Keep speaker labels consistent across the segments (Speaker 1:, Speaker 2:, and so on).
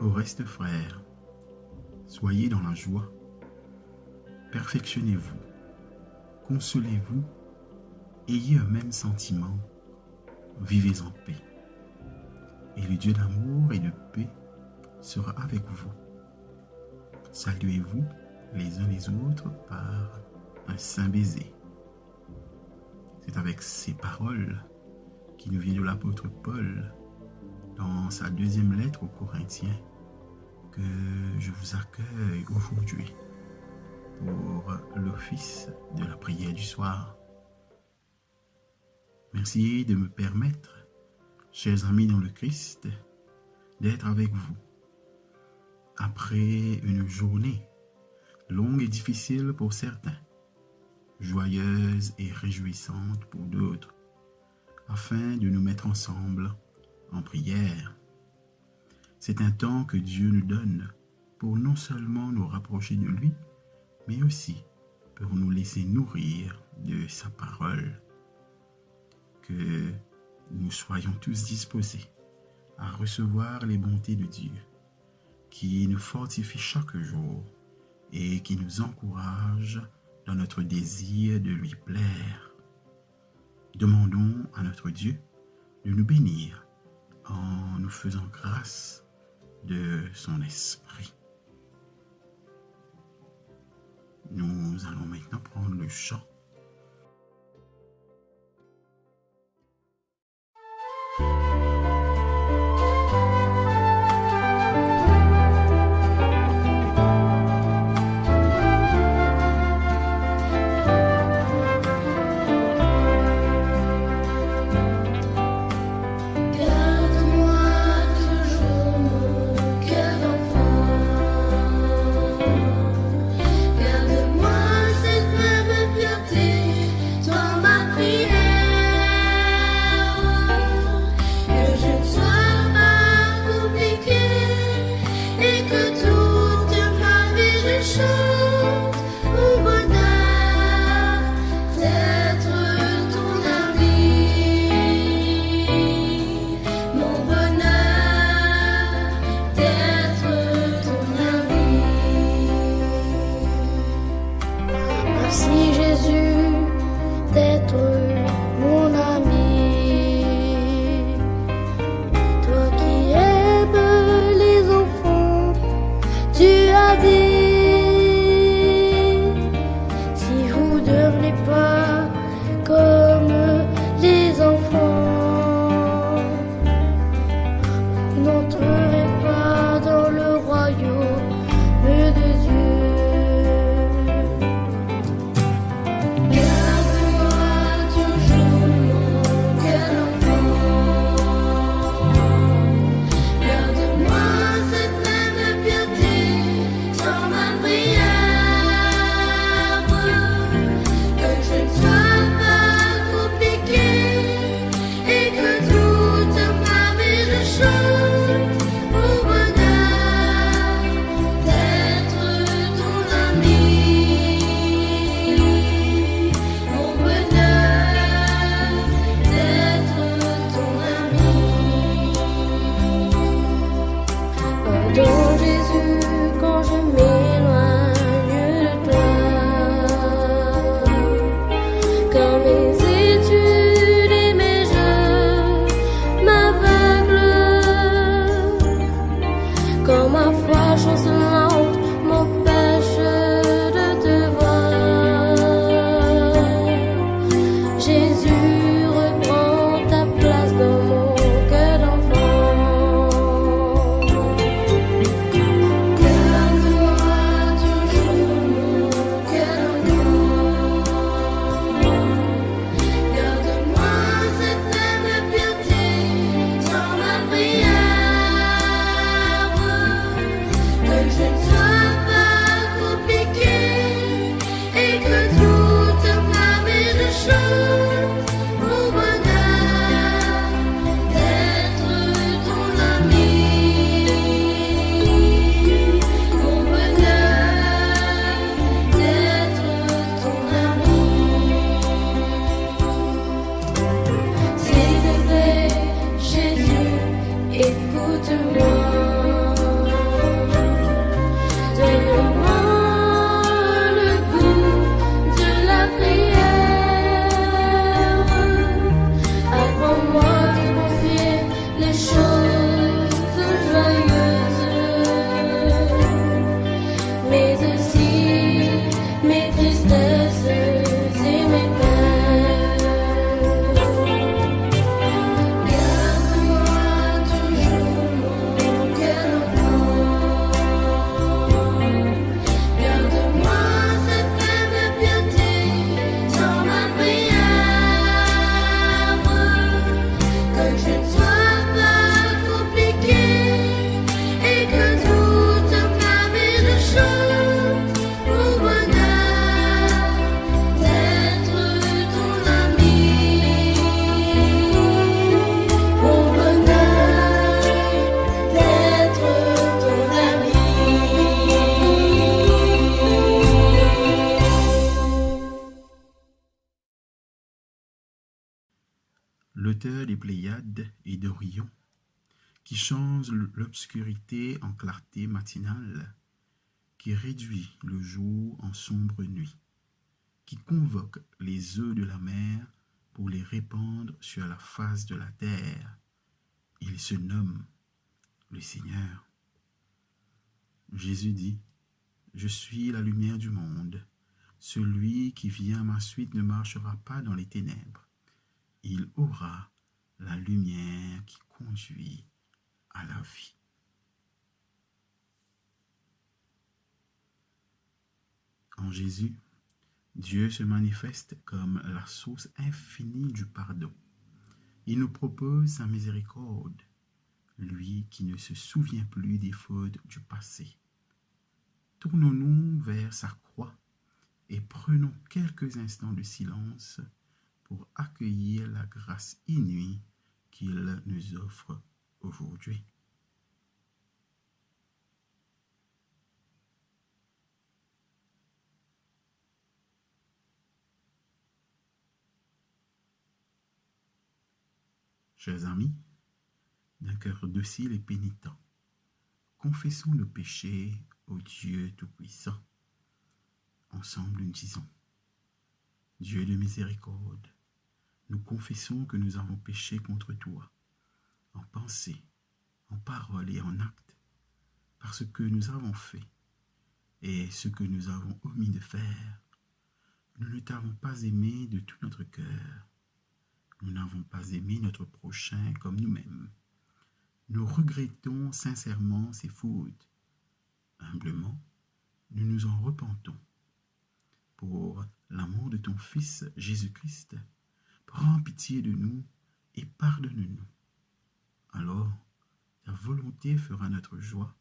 Speaker 1: vous reste, frères, soyez dans la joie, perfectionnez-vous, consolez-vous, ayez un même sentiment, vivez en paix. Et le Dieu d'amour et de paix sera avec vous. Saluez-vous les uns les autres par un saint baiser. C'est avec ces paroles qui nous viennent de l'apôtre Paul dans sa deuxième lettre aux Corinthiens que je vous accueille aujourd'hui pour l'office de la prière du soir. Merci de me permettre, chers amis dans le Christ, d'être avec vous après une journée longue et difficile pour certains, joyeuse et réjouissante pour d'autres, afin de nous mettre ensemble en prière. C'est un temps que Dieu nous donne pour non seulement nous rapprocher de lui, mais aussi pour nous laisser nourrir de sa parole. Que nous soyons tous disposés à recevoir les bontés de Dieu, qui nous fortifient chaque jour et qui nous encouragent dans notre désir de lui plaire. Demandons à notre Dieu de nous bénir en nous faisant grâce de son esprit. Nous allons maintenant prendre le chant.
Speaker 2: Écoute-moi.
Speaker 1: l'auteur des Pléiades et d'Orion, qui change l'obscurité en clarté matinale, qui réduit le jour en sombre nuit, qui convoque les eaux de la mer pour les répandre sur la face de la terre. Il se nomme le Seigneur. Jésus dit, « Je suis la lumière du monde. Celui qui vient à ma suite ne marchera pas dans les ténèbres. Il aura la lumière qui conduit à la vie. » En Jésus, Dieu se manifeste comme la source infinie du pardon. Il nous propose sa miséricorde, lui qui ne se souvient plus des fautes du passé. Tournons-nous vers sa croix et prenons quelques instants de silence pour accueillir la grâce inouïe qu'il nous offre aujourd'hui. Chers amis, d'un cœur docile et pénitent, confessons nos péchés au Dieu Tout-Puissant. Ensemble, nous disons, Dieu de miséricorde, nous confessons que nous avons péché contre toi, en pensée, en parole et en acte, parce que nous avons fait et ce que nous avons omis de faire. Nous ne t'avons pas aimé de tout notre cœur. Nous n'avons pas aimé notre prochain comme nous-mêmes. Nous regrettons sincèrement ces fautes. Humblement, nous nous en repentons. Pour l'amour de ton Fils Jésus-Christ, prends pitié de nous et pardonne-nous. Alors, ta volonté fera notre joie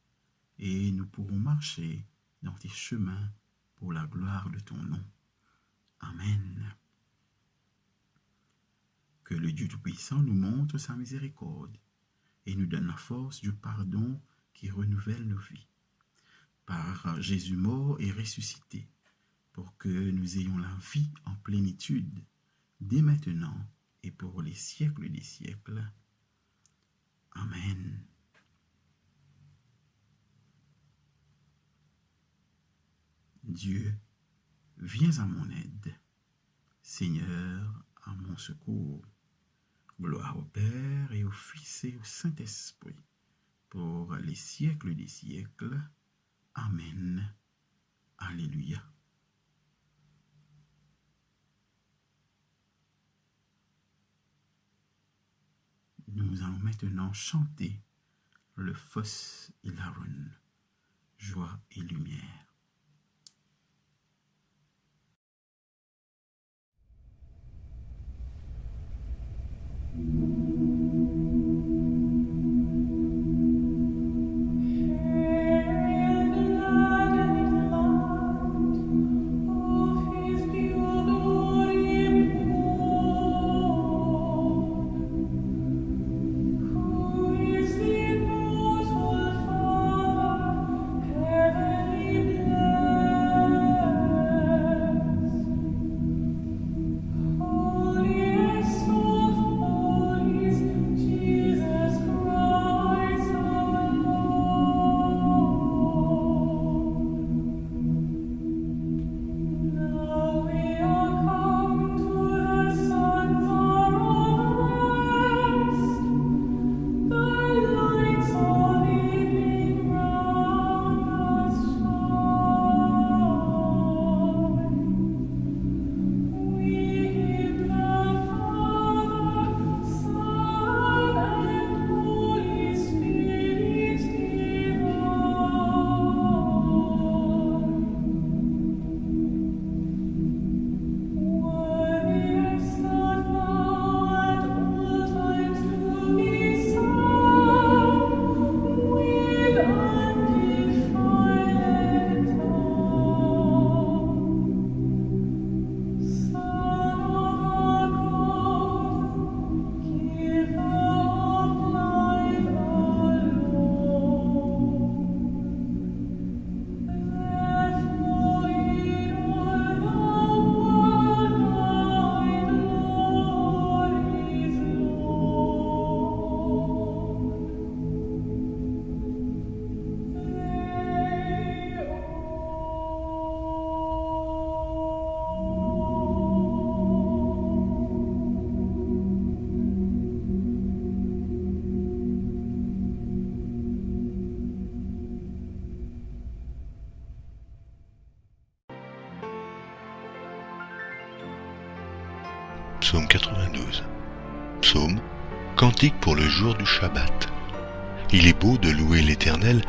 Speaker 1: et nous pourrons marcher dans tes chemins pour la gloire de ton nom. Amen. Que le Dieu Tout-Puissant nous montre sa miséricorde et nous donne la force du pardon qui renouvelle nos vies. Par Jésus mort et ressuscité, pour que nous ayons la vie en plénitude, dès maintenant et pour les siècles des siècles. Amen. Dieu, viens à mon aide. Seigneur, à mon secours. Gloire au Père et au Fils et au Saint-Esprit, pour les siècles des siècles. Amen. Alléluia. Nous allons maintenant chanter le Phos Hilaron, joie et lumière.
Speaker 2: Who is the immortal Father, heavenly Psaume 92. Psaume, cantique pour le jour du Shabbat. Il est beau de louer l'Éternel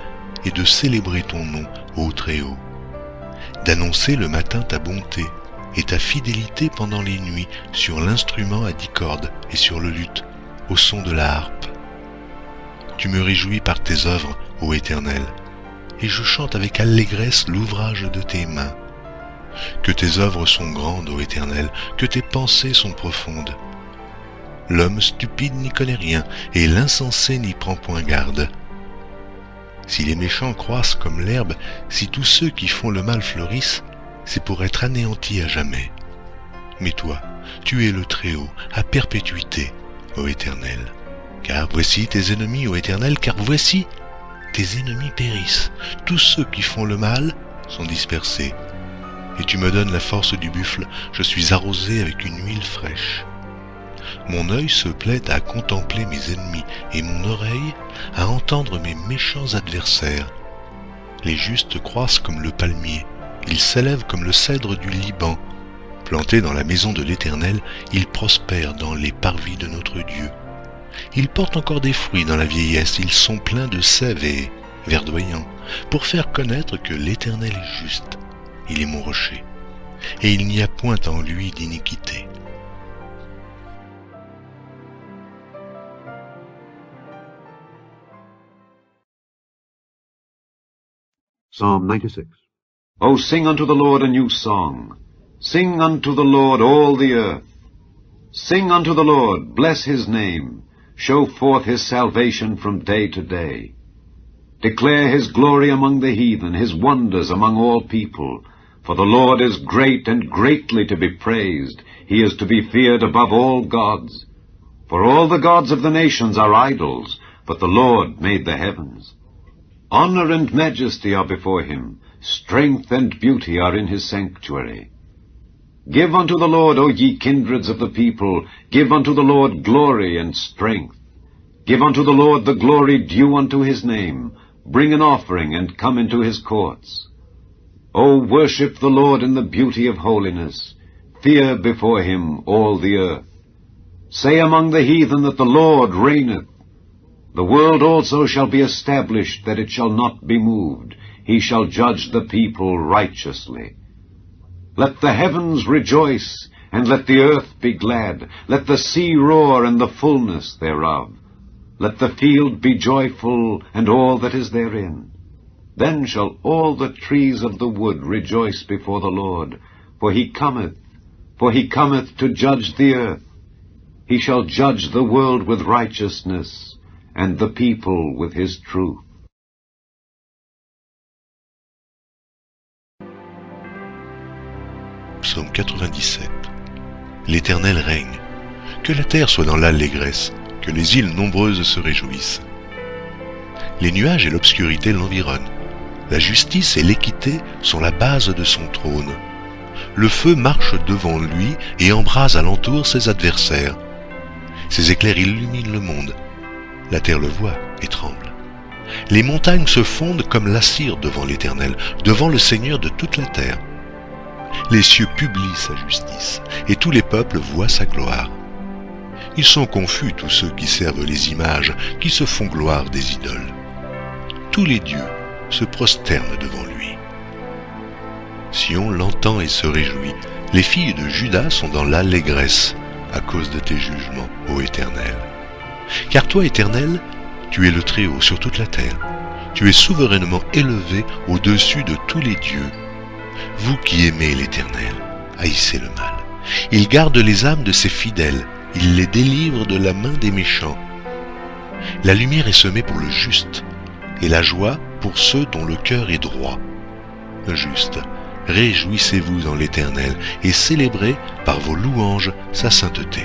Speaker 2: et de célébrer ton nom, ô Très-Haut, d'annoncer le matin ta bonté et ta fidélité pendant les nuits sur l'instrument à 10 cordes et sur le luth, au son de la harpe. Tu me réjouis par tes œuvres, ô Éternel, et je chante avec allégresse l'ouvrage de tes mains. Que tes œuvres sont grandes, ô Éternel, que tes pensées sont profondes. L'homme stupide n'y connaît rien, et l'insensé n'y prend point garde. Si les méchants croissent comme l'herbe, si tous ceux qui font le mal fleurissent, c'est pour être anéantis à jamais. Mais toi, tu es le Très-Haut, à perpétuité, ô Éternel. Car voici tes ennemis, ô Éternel, car voici tes ennemis périssent. Tous ceux qui font le mal sont dispersés. Et tu me donnes la force du buffle, je suis arrosé avec une huile fraîche. Mon œil se plaît à contempler mes ennemis, et mon oreille à entendre mes méchants adversaires. Les justes croissent comme le palmier, ils s'élèvent comme le cèdre du Liban. Plantés dans la maison de l'Éternel, ils prospèrent dans les parvis de notre Dieu. Ils portent encore des fruits dans la vieillesse, ils sont pleins de sève et verdoyants, pour faire connaître que l'Éternel est juste. Il est mon rocher, et il n'y a point en lui d'iniquité.
Speaker 3: Psalm 96. O sing unto the Lord a new song. Sing unto the Lord all the earth. Sing unto the Lord, bless his name. Show forth his salvation from day to day. Declare his glory among the heathen, his wonders among all people. For the Lord is great and greatly to be praised. He is to be feared above all gods. For all the gods of the nations are idols, but the Lord made the heavens. Honor and majesty are before him. Strength and beauty are in his sanctuary. Give unto the Lord, O ye kindreds of the people. Give unto the Lord glory and strength. Give unto the Lord the glory due unto his name. Bring an offering and come into his courts. O worship the Lord in the beauty of holiness. Fear before him all the earth. Say among the heathen that the Lord reigneth. The world also shall be established, that it shall not be moved. He shall judge the people righteously. Let the heavens rejoice, and let the earth be glad. Let the sea roar, and the fullness thereof. Let the field be joyful, and all that is therein. Then shall all the trees of the wood rejoice before the Lord. For he cometh to judge the earth. He shall judge the world with righteousness, and the people with his truth.
Speaker 2: Psaume 97. L'Éternel règne. Que la terre soit dans l'allégresse, que les îles nombreuses se réjouissent. Les nuages et l'obscurité l'environnent. La justice et l'équité sont la base de son trône. Le feu marche devant lui et embrase alentour ses adversaires. Ses éclairs illuminent le monde. La terre le voit et tremble. Les montagnes se fondent comme la cire devant l'Éternel, devant le Seigneur de toute la terre. Les cieux publient sa justice, et tous les peuples voient sa gloire. Ils sont confus, tous ceux qui servent les images, qui se font gloire des idoles. Tous les dieux se prosternent devant lui. Sion l'entend et se réjouit. Les filles de Juda sont dans l'allégresse à cause de tes jugements, ô Éternel. Car toi, Éternel, tu es le Très-Haut sur toute la terre. Tu es souverainement élevé au-dessus de tous les dieux. Vous qui aimez l'Éternel, haïssez le mal. Il garde les âmes de ses fidèles. Il les délivre de la main des méchants. La lumière est semée pour le juste, et la joie pour ceux dont le cœur est droit. Juste, réjouissez-vous en l'Éternel, et célébrez par vos louanges sa sainteté.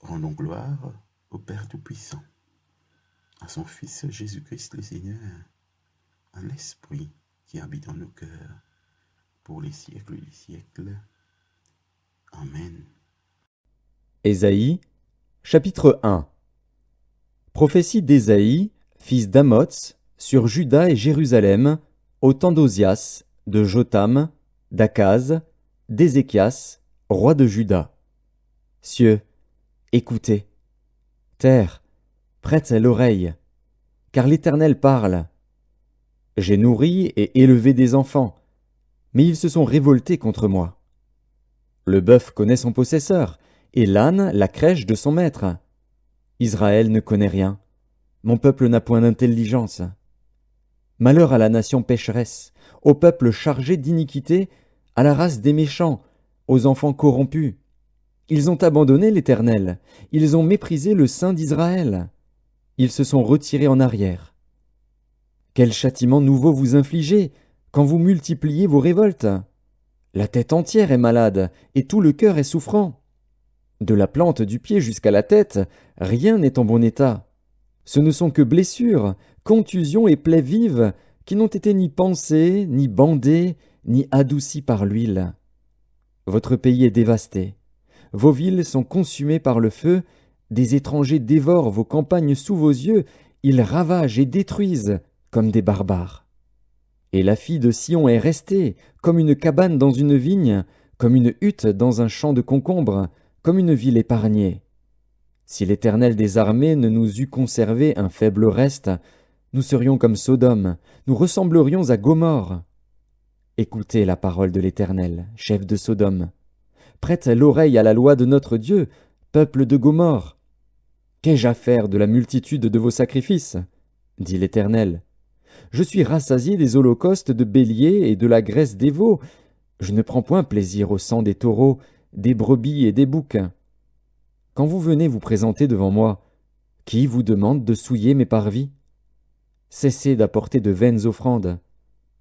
Speaker 1: Rendons gloire au Père Tout-Puissant, à son Fils Jésus-Christ le Seigneur, à l'Esprit qui habite en nos cœurs, pour les siècles des siècles. Amen.
Speaker 4: Ésaïe, chapitre 1. Prophétie d'Ésaïe, fils d'Amoz, sur Juda et Jérusalem, au temps d'Ozias, de Jotham, d'Akaz, d'Ézéchias, roi de Juda. Cieux, écoutez. Terre, prête l'oreille, car l'Éternel parle. J'ai nourri et élevé des enfants, mais ils se sont révoltés contre moi. Le bœuf connaît son possesseur, et l'âne la crèche de son maître. Israël ne connaît rien, mon peuple n'a point d'intelligence. Malheur à la nation pécheresse, au peuple chargé d'iniquité, à la race des méchants, aux enfants corrompus. Ils ont abandonné l'Éternel, ils ont méprisé le Saint d'Israël. Ils se sont retirés en arrière. Quel châtiment nouveau vous infligez quand vous multipliez vos révoltes? La tête entière est malade, et tout le cœur est souffrant. De la plante du pied jusqu'à la tête, rien n'est en bon état. Ce ne sont que blessures, contusions et plaies vives, qui n'ont été ni pansées, ni bandées, ni adoucies par l'huile. Votre pays est dévasté. Vos villes sont consumées par le feu, des étrangers dévorent vos campagnes sous vos yeux, ils ravagent et détruisent comme des barbares. Et la fille de Sion est restée, comme une cabane dans une vigne, comme une hutte dans un champ de concombres, comme une ville épargnée. Si l'Éternel des armées ne nous eût conservé un faible reste, nous serions comme Sodome, nous ressemblerions à Gomorrhe. Écoutez la parole de l'Éternel, chef de Sodome. Prête l'oreille à la loi de notre Dieu, peuple de Gomorrhe. Qu'ai-je à faire de la multitude de vos sacrifices? Dit l'Éternel. Je suis rassasié des holocaustes de béliers et de la graisse des veaux. Je ne prends point plaisir au sang des taureaux, des brebis et des boucs. Quand vous venez vous présenter devant moi, qui vous demande de souiller mes parvis? Cessez d'apporter de vaines offrandes.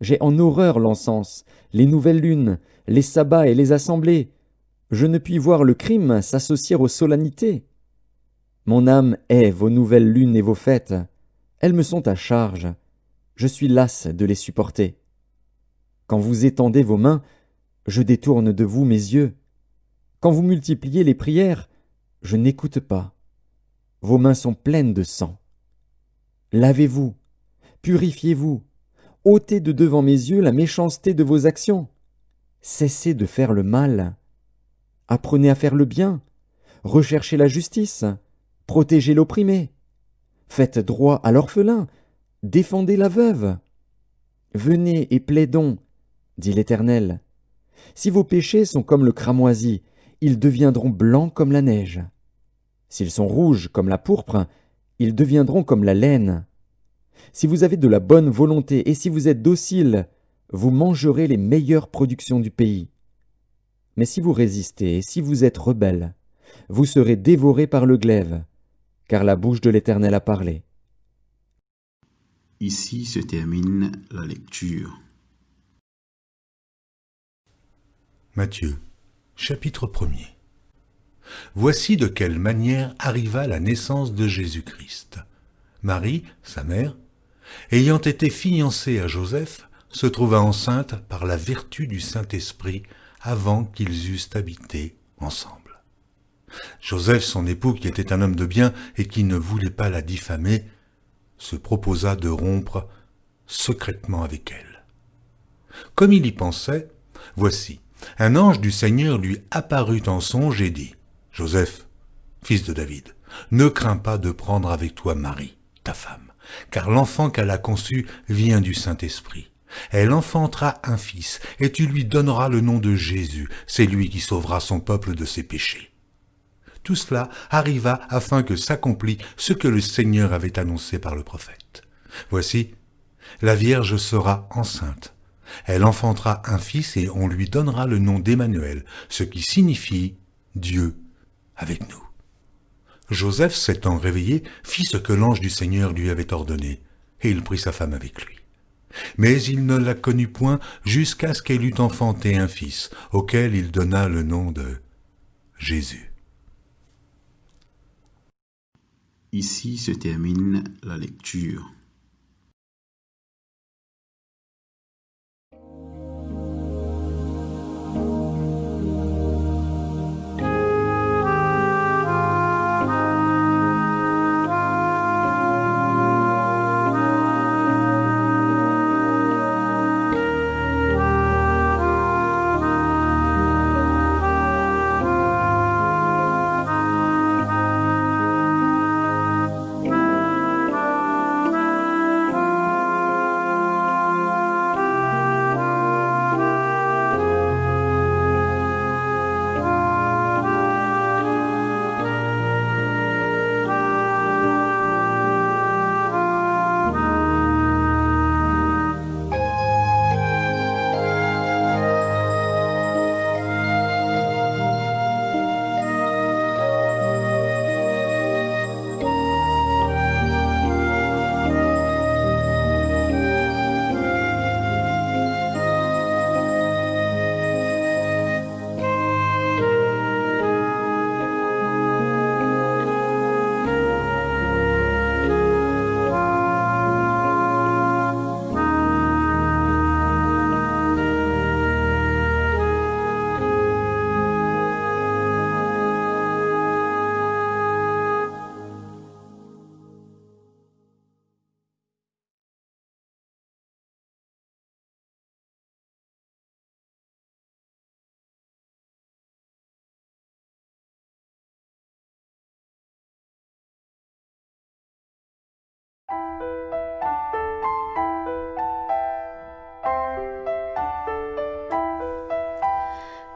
Speaker 4: J'ai en horreur l'encens, les nouvelles lunes, les sabbats et les assemblées. Je ne puis voir le crime s'associer aux solennités. Mon âme hait vos nouvelles lunes et vos fêtes. Elles me sont à charge. Je suis las de les supporter. Quand vous étendez vos mains, je détourne de vous mes yeux. Quand vous multipliez les prières, je n'écoute pas. Vos mains sont pleines de sang. Lavez-vous, purifiez-vous, ôtez de devant mes yeux la méchanceté de vos actions. Cessez de faire le mal. Apprenez à faire le bien, recherchez la justice, protégez l'opprimé. Faites droit à l'orphelin, défendez la veuve. Venez et plaidons, dit l'Éternel. Si vos péchés sont comme le cramoisi, ils deviendront blancs comme la neige. S'ils sont rouges comme la pourpre, ils deviendront comme la laine. Si vous avez de la bonne volonté et si vous êtes docile, vous mangerez les meilleures productions du pays. Mais si vous résistez et si vous êtes rebelles, vous serez dévorés par le glaive, car la bouche de l'Éternel a parlé.
Speaker 1: Ici se termine la lecture.
Speaker 2: Matthieu, chapitre 1er. Voici de quelle manière arriva la naissance de Jésus-Christ. Marie, sa mère, ayant été fiancée à Joseph, se trouva enceinte par la vertu du Saint-Esprit avant qu'ils eussent habité ensemble. Joseph, son époux, qui était un homme de bien et qui ne voulait pas la diffamer, se proposa de rompre secrètement avec elle. Comme il y pensait, voici, un ange du Seigneur lui apparut en songe et dit « Joseph, fils de David, ne crains pas de prendre avec toi Marie, ta femme, car l'enfant qu'elle a conçu vient du Saint-Esprit. Elle enfantera un fils, et tu lui donneras le nom de Jésus. C'est lui qui sauvera son peuple de ses péchés. » Tout cela arriva afin que s'accomplît ce que le Seigneur avait annoncé par le prophète. Voici, la Vierge sera enceinte. Elle enfantera un fils et on lui donnera le nom d'Emmanuel, ce qui signifie Dieu avec nous. Joseph, s'étant réveillé, fit ce que l'ange du Seigneur lui avait ordonné, et il prit sa femme avec lui. Mais il ne la connut point jusqu'à ce qu'elle eût enfanté un fils, auquel il donna le nom de Jésus.
Speaker 1: Ici se termine la lecture.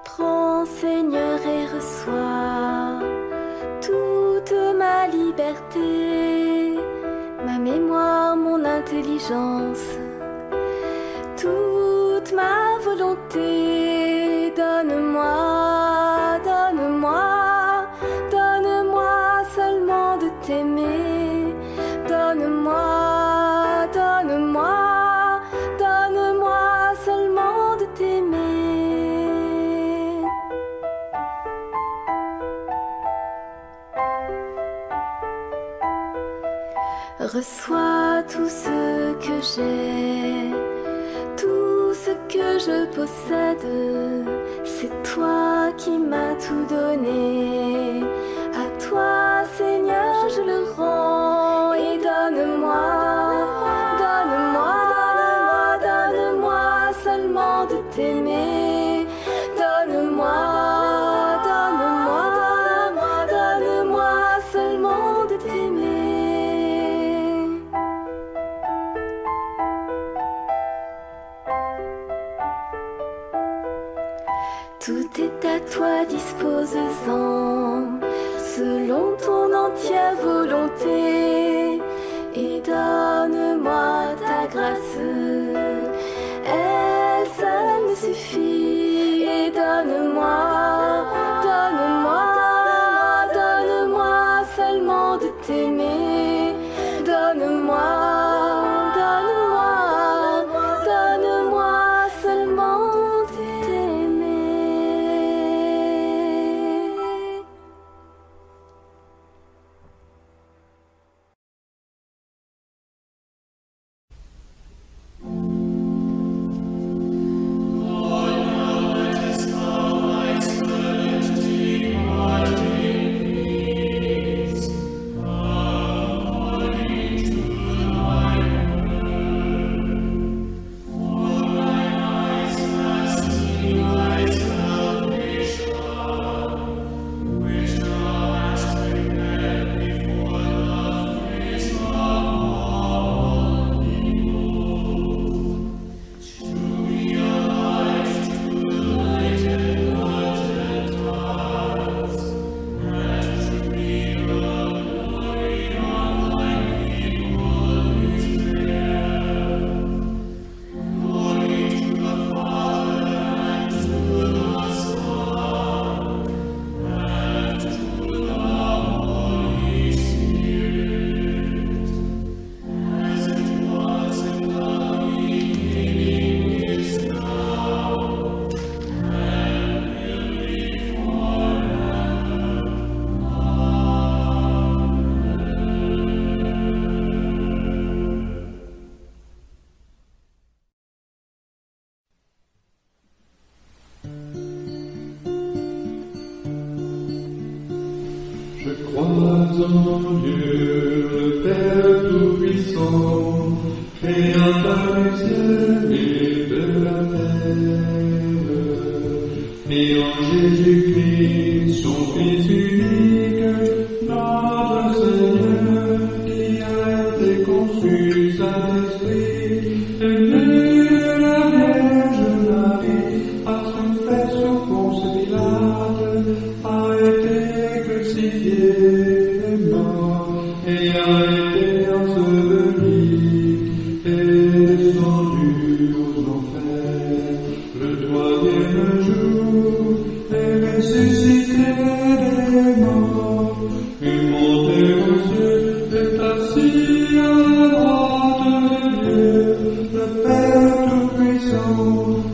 Speaker 5: Prends, Seigneur, et reçois toute ma liberté, ma mémoire, mon intelligence, toute ma volonté. Donne-moi, donne-moi, donne-moi seulement de t'aimer. Donne-moi, donne-moi, donne-moi seulement de t'aimer. Reçois tout ce que j'ai, tout ce que je possède. C'est toi qui m'as tout donné. À toi, Seigneur, je le rends. Et donne-moi, donne-moi, donne-moi, donne-moi seulement de t'aimer. Donne-moi, donne-moi, donne-moi, donne-moi seulement de t'aimer. Tout est à toi, dispose-en selon ton entière volonté, et donne-moi ta grâce. Elle seule me suffit. Et donne-moi, donne-moi, donne-moi seulement de t'aimer. Donne-moi, donne-moi, donne-moi seulement de t'aimer.
Speaker 6: Je crois en Dieu, le Père Tout-Puissant, Créateur du ciel et de la terre, et en Jésus-Christ, son Fils unique, notre Seigneur, qui a été conçu Saint-Esprit, est né de la Vierge Marie, a souffert sous Ponce Pilate, a été crucifié et mort, et a été enseveli, et descendu aux enfers. Le troisième jour est ressuscité des morts, et monté aux cieux, est assis à la droite de Dieu, le Père Tout-Puissant,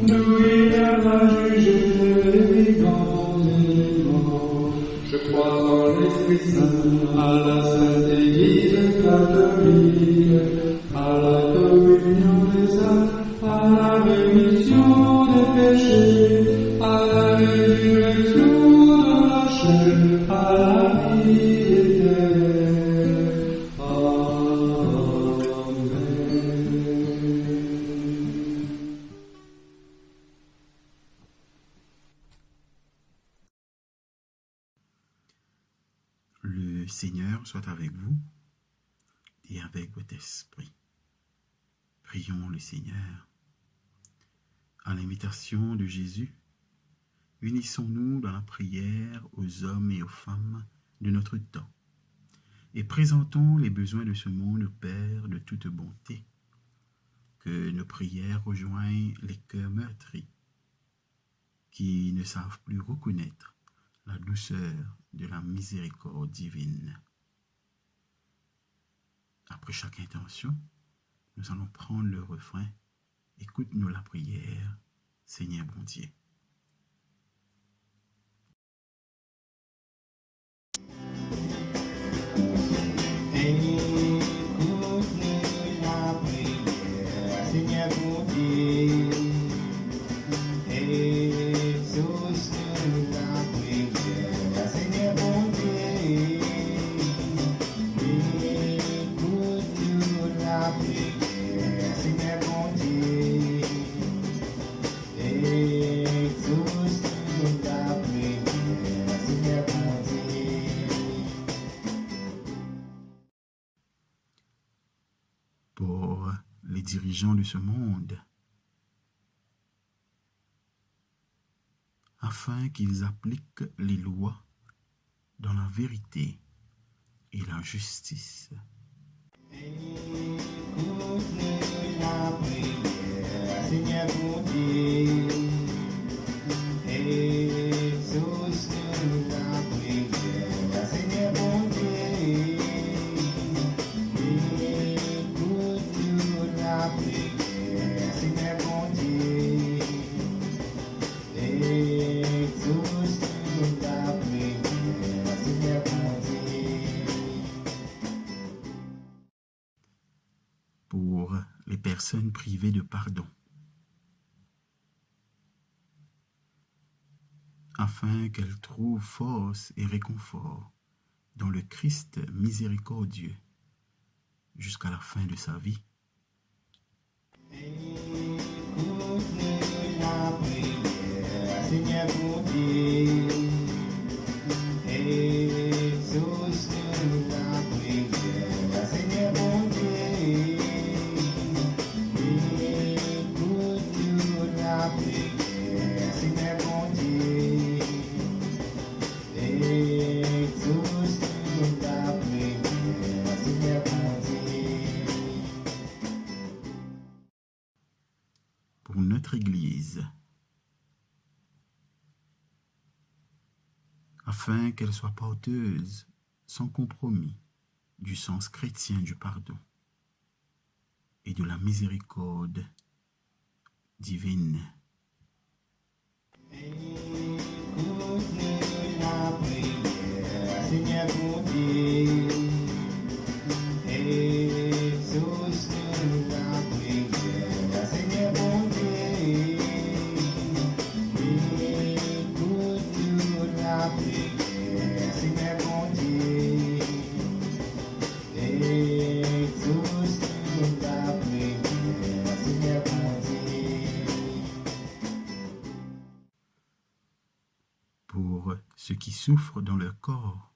Speaker 6: d'où il viendra juger les vivants et les morts. Je crois en l'Esprit Saint, à la Sainte Église catholique, à la communion des âmes, à la rémission des péchés, à la résurrection de la chair, à la vie éternelle. Amen.
Speaker 1: Le Seigneur soit avec vous et avec votre esprit. Prions le Seigneur. À l'imitation de Jésus, unissons-nous dans la prière aux hommes et aux femmes de notre temps et présentons les besoins de ce monde, Père, de toute bonté. Que nos prières rejoignent les cœurs meurtris qui ne savent plus reconnaître la douceur de la miséricorde divine. Après chaque intention, nous allons prendre le refrain. Écoute-nous la prière, Seigneur bon Dieu.
Speaker 7: Écoute-nous la prière, Seigneur bon Dieu. Exauce-nous la prière, Seigneur bon Dieu. Écoute-nous la prière, Seigneur bon Dieu. Exauce-nous la prière, Seigneur bon Dieu.
Speaker 1: Pour les dirigeants de ce monde, afin qu'ils appliquent les lois dans la vérité et la justice.
Speaker 7: Écoute-nous la prière, Seigneur bon Dieu. Exauce-nous la prière, Seigneur bon Dieu. Écoute-nous la prière, Seigneur bon Dieu. Exauce-nous la prière, Seigneur bon Dieu.
Speaker 1: Pour les personnes privées de pardon, afin qu'elles trouvent force et réconfort dans le Christ miséricordieux jusqu'à la fin de sa vie.
Speaker 7: Écoute-nous la prière, Seigneur bon Dieu. Exauce-nous la prière, Seigneur bon Dieu. Écoute-nous la prière, Seigneur bon Dieu. Exauce-nous la prière, Seigneur bon Dieu.
Speaker 1: Pour notre Église, afin qu'elle soit porteuse, sans compromis, du sens chrétien du pardon et de la miséricorde divine.
Speaker 7: Écoute-nous la prière, Seigneur bon Dieu. Exauce-nous la prière, Seigneur bon Dieu. Écoute-nous la prière, Seigneur bon Dieu. Exauce-nous la prière, Seigneur bon Dieu.
Speaker 1: Pour ceux qui souffrent dans leur corps,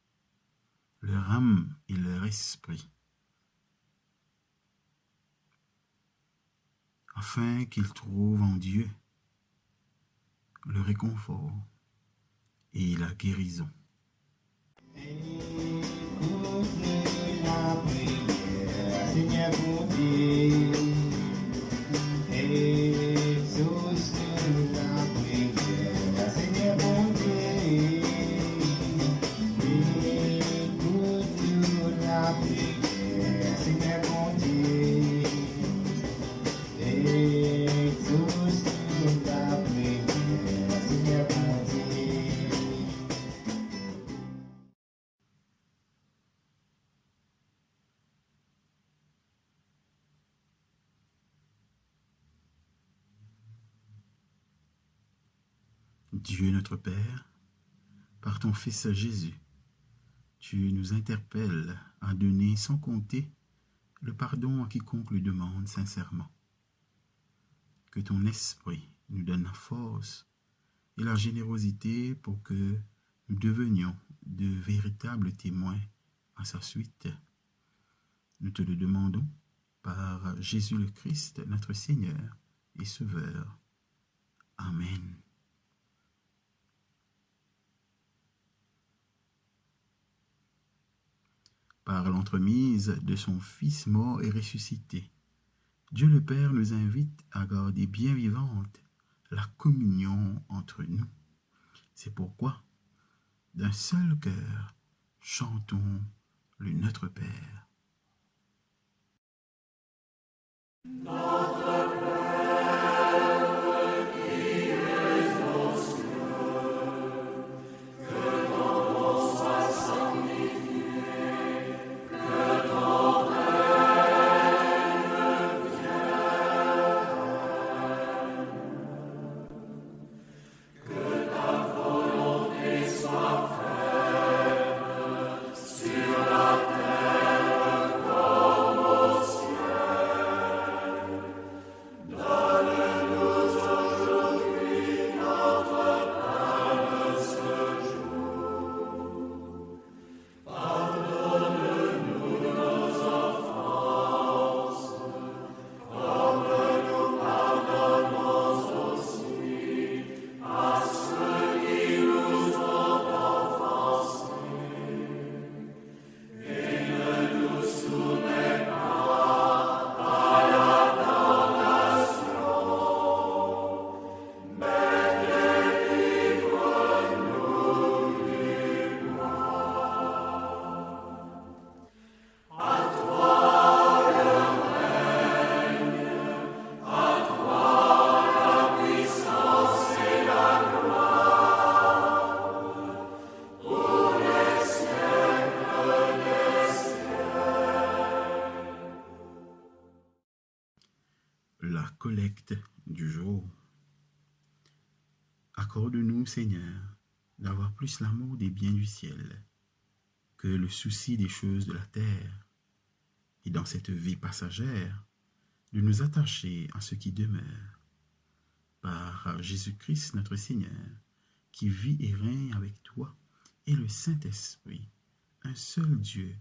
Speaker 1: leur âme et leur esprit, afin qu'ils trouvent en Dieu le réconfort et la guérison.
Speaker 7: Écoute-nous la prière, Seigneur bon Dieu. Exauce-nous la prière, Seigneur bon Dieu. Écoute-nous la prière, Seigneur bon Dieu. Exauce-nous la prière, Seigneur bon Dieu.
Speaker 1: Dieu notre Père, par ton Fils Jésus, tu nous interpelles à donner sans compter le pardon à quiconque le demande sincèrement. Que ton esprit nous donne la force et la générosité pour que nous devenions de véritables témoins à sa suite Nous te le demandons par Jésus le Christ, notre Seigneur et Sauveur. Amen. Par l'entremise de son Fils mort et ressuscité, Dieu le Père nous invite à garder bien vivante la communion entre nous. C'est pourquoi, d'un seul cœur, chantons le Notre Père. La collecte du jour. Accorde-nous, Seigneur, d'avoir plus l'amour des biens du ciel que le souci des choses de la terre, et dans cette vie passagère, de nous attacher à ce qui demeure. Par Jésus-Christ notre Seigneur, qui vit et règne avec toi et le Saint-Esprit, un seul Dieu,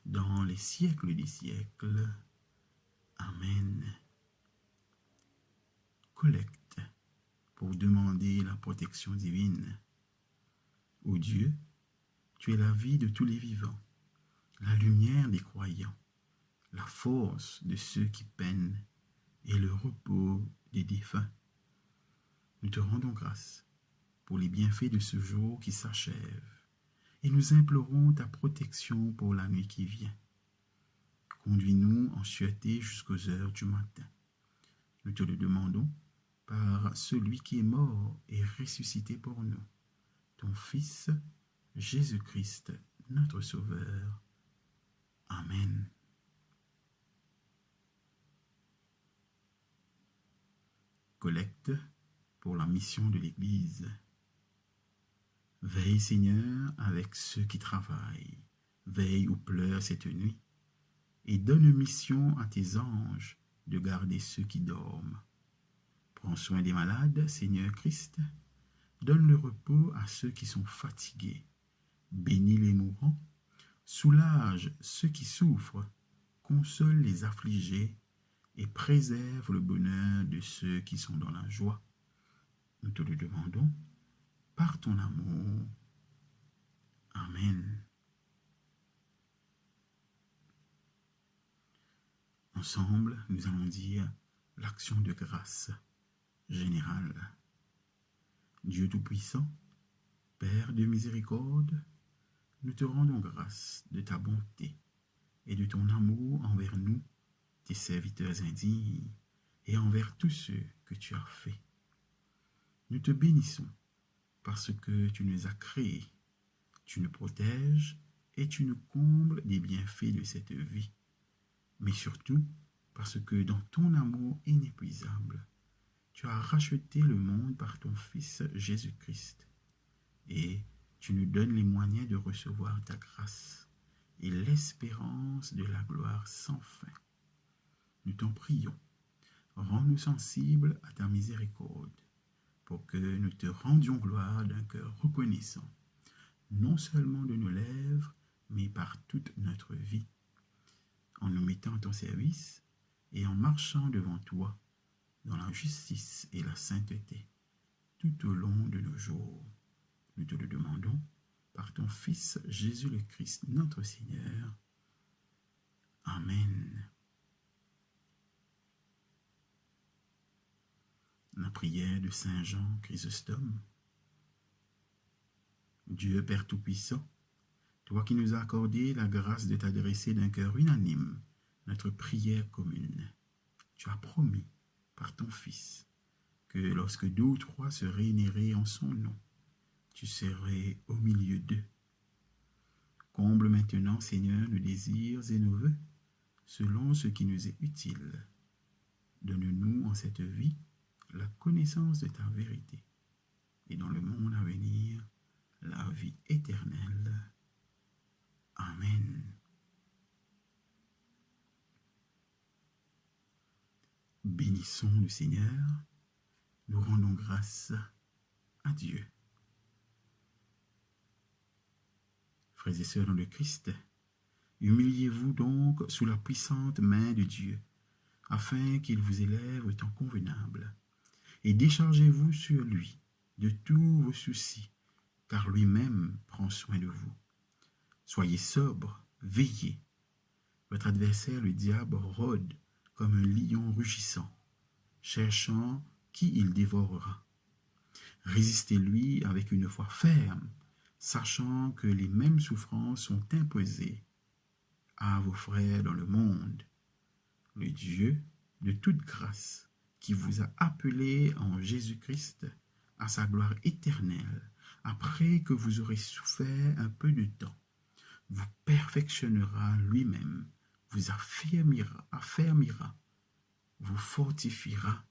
Speaker 1: dans les siècles des siècles. Amen. Collecte pour demander la protection divine. Ô Dieu, tu es la vie de tous les vivants, la lumière des croyants, la force de ceux qui peinent et le repos des défunts. Nous te rendons grâce pour les bienfaits de ce jour qui s'achève et nous implorons ta protection pour la nuit qui vient. Conduis-nous en sûreté jusqu'aux heures du matin. Nous te le demandons par celui qui est mort et ressuscité pour nous, ton Fils, Jésus-Christ, notre Sauveur. Amen. Collecte pour la mission de l'Église. Veille, Seigneur, avec ceux qui travaillent, veille ou pleure cette nuit, et donne mission à tes anges de garder ceux qui dorment. Prends soin des malades, Seigneur Christ, donne le repos à ceux qui sont fatigués, bénis les mourants, soulage ceux qui souffrent, console les affligés et préserve le bonheur de ceux qui sont dans la joie. Nous te le demandons par ton amour. Amen. Ensemble, nous allons dire l'action de grâce générale. Dieu Tout-Puissant, Père de miséricorde, nous te rendons grâce de ta bonté et de ton amour envers nous, tes serviteurs indignes, et envers tous ceux que tu as faits. Nous te bénissons parce que tu nous as créés, tu nous protèges et tu nous combles des bienfaits de cette vie, mais surtout parce que dans ton amour inépuisable, tu as racheté le monde par ton Fils Jésus-Christ, et tu nous donnes les moyens de recevoir ta grâce et l'espérance de la gloire sans fin. Nous t'en prions, rends-nous sensibles à ta miséricorde, pour que nous te rendions gloire d'un cœur reconnaissant, non seulement de nos lèvres, mais par toute notre vie. en nous mettant à ton service et en marchant devant toi dans la justice et la sainteté tout au long de nos jours. Nous te le demandons par ton Fils Jésus le Christ, notre Seigneur. Amen. La prière de Saint Jean Chrysostome. Dieu Père Tout-Puissant, toi qui nous as accordé la grâce de t'adresser d'un cœur unanime notre prière commune, tu as promis par ton Fils que lorsque 2 ou 3 se réuniraient en son nom, tu serais au milieu d'eux. Comble maintenant, Seigneur, nos désirs et nos vœux, selon ce qui nous est utile. Donne-nous en cette vie la connaissance de ta vérité, et dans le monde à venir, la vie éternelle. Amen. Bénissons le Seigneur, nous rendons grâce à Dieu. Frères et sœurs dans le Christ, humiliez-vous donc sous la puissante main de Dieu, afin qu'il vous élève au temps convenable, et déchargez-vous sur lui de tous vos soucis, car lui-même prend soin de vous. Soyez sobres, veillez. Votre adversaire, le diable, rôde comme un lion rugissant, cherchant qui il dévorera. Résistez-lui avec une foi ferme, sachant que les mêmes souffrances sont imposées à vos frères dans le monde. Le Dieu de toute grâce, qui vous a appelé en Jésus-Christ à sa gloire éternelle, après que vous aurez souffert un peu de temps, vous perfectionnera lui-même, vous affermira, vous fortifiera,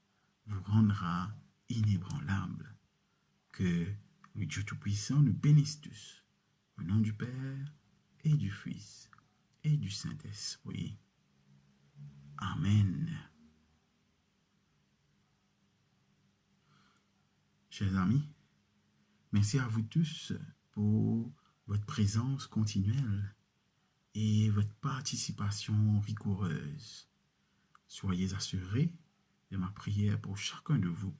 Speaker 1: vous rendra inébranlable. Que le Dieu Tout-Puissant nous bénisse tous, au nom du Père et du Fils et du Saint-Esprit. Amen. Chers amis, merci à vous tous pour votre présence continuelle et votre participation rigoureuse. Soyez assurés de ma prière pour chacun de vous.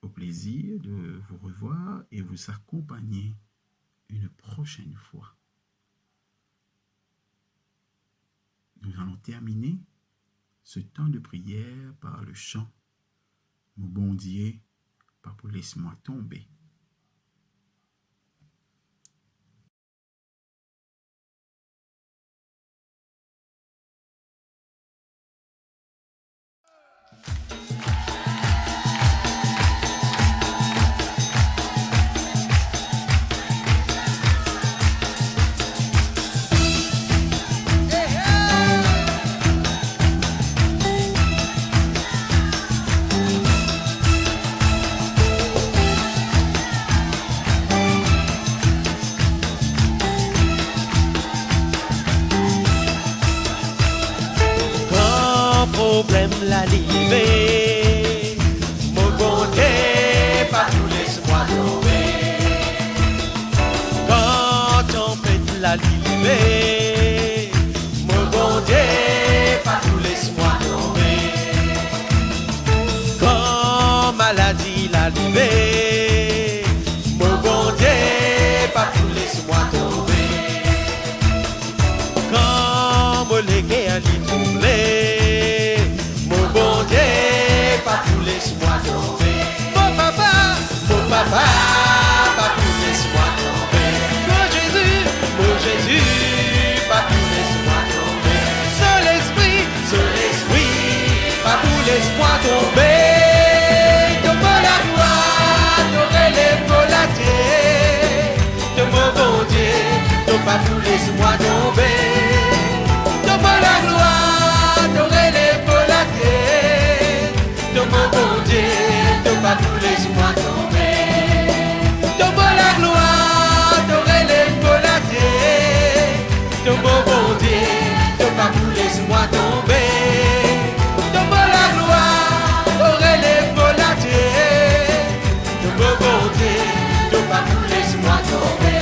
Speaker 1: Au plaisir de vous revoir et vous accompagner une prochaine fois. Nous allons terminer ce temps de prière par le chant « Mon bon Dieu, Papa, laisse-moi tomber ».
Speaker 8: Problème la livrer, mon bon Dieu, pas tout laisse-moi tomber. Quand on fait la livrer, mon bon Dieu, pas tout laisse-moi tomber. Quand maladie la livrer, mon bon Dieu, pas tout laisse-moi tomber. Quand mon légué a dit troublé, laisse-moi tomber. Mon papa, pas tout laisse-moi tomber. Mon Jésus, pas tout laisse-moi tomber. Saint-Esprit, pas tout laisse-moi tomber. De la gloire, de la terre, de mon bon Dieu, pas tout laisse-moi tomber. De la gloire, de la terre, de mon bon Dieu, pas tout laisse-moi tomber. De la gloire, de la terre, de mon bon Dieu, pas tout laisse-moi tomber. De la gloire, de la terre, de mon bon Dieu, pas tout laisse-moi tomber.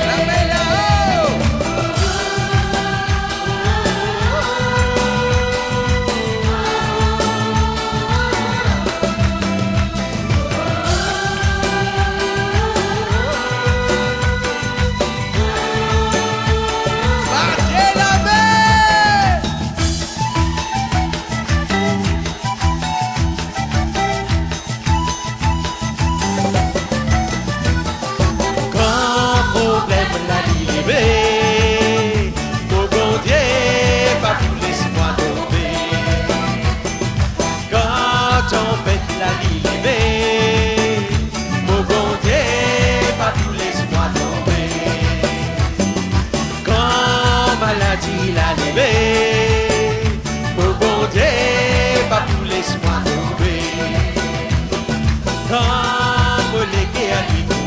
Speaker 8: temps pour les guerres qui tombent.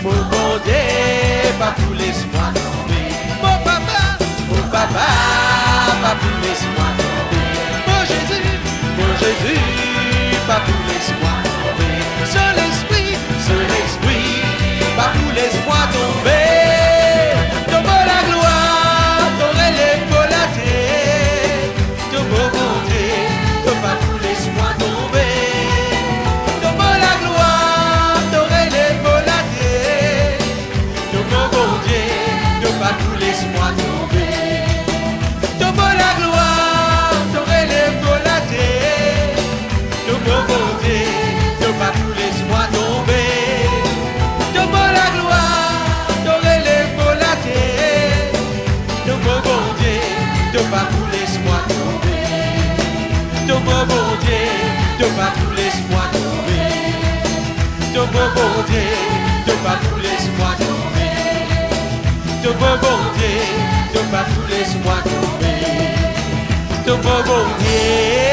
Speaker 8: Mon bon Dieu, pas pour laisse-moi tomber. Mon papa, pas pour laisse-moi tomber. Mon Jésus, pas pour laisse-moi tomber. Saint-Esprit, pas pour laisse-moi tomber. Tombe la gloire, t'aurais les volatés. Tombe bon Dieu, pas pour laisse-moi tomber. Tombe la gloire, t'aurais les volatés. Tombe bon Dieu, pas pour laisse-moi tomber. Tombe la gloire, t'aurais les volatés. Tombe bon Dieu, pas pour laisse-moi tomber. Tombe la gloire, t'aurais les volatés. Tombe bon Dieu, pas pour laisse-moi tomber. Tombe bon Dieu, pas pour laisse-moi tomber. Tombe bon Dieu, pas pour laisse-moi tomber. Tombe bon Dieu, pas pour laisse-moi tomber. Tombe bon Dieu.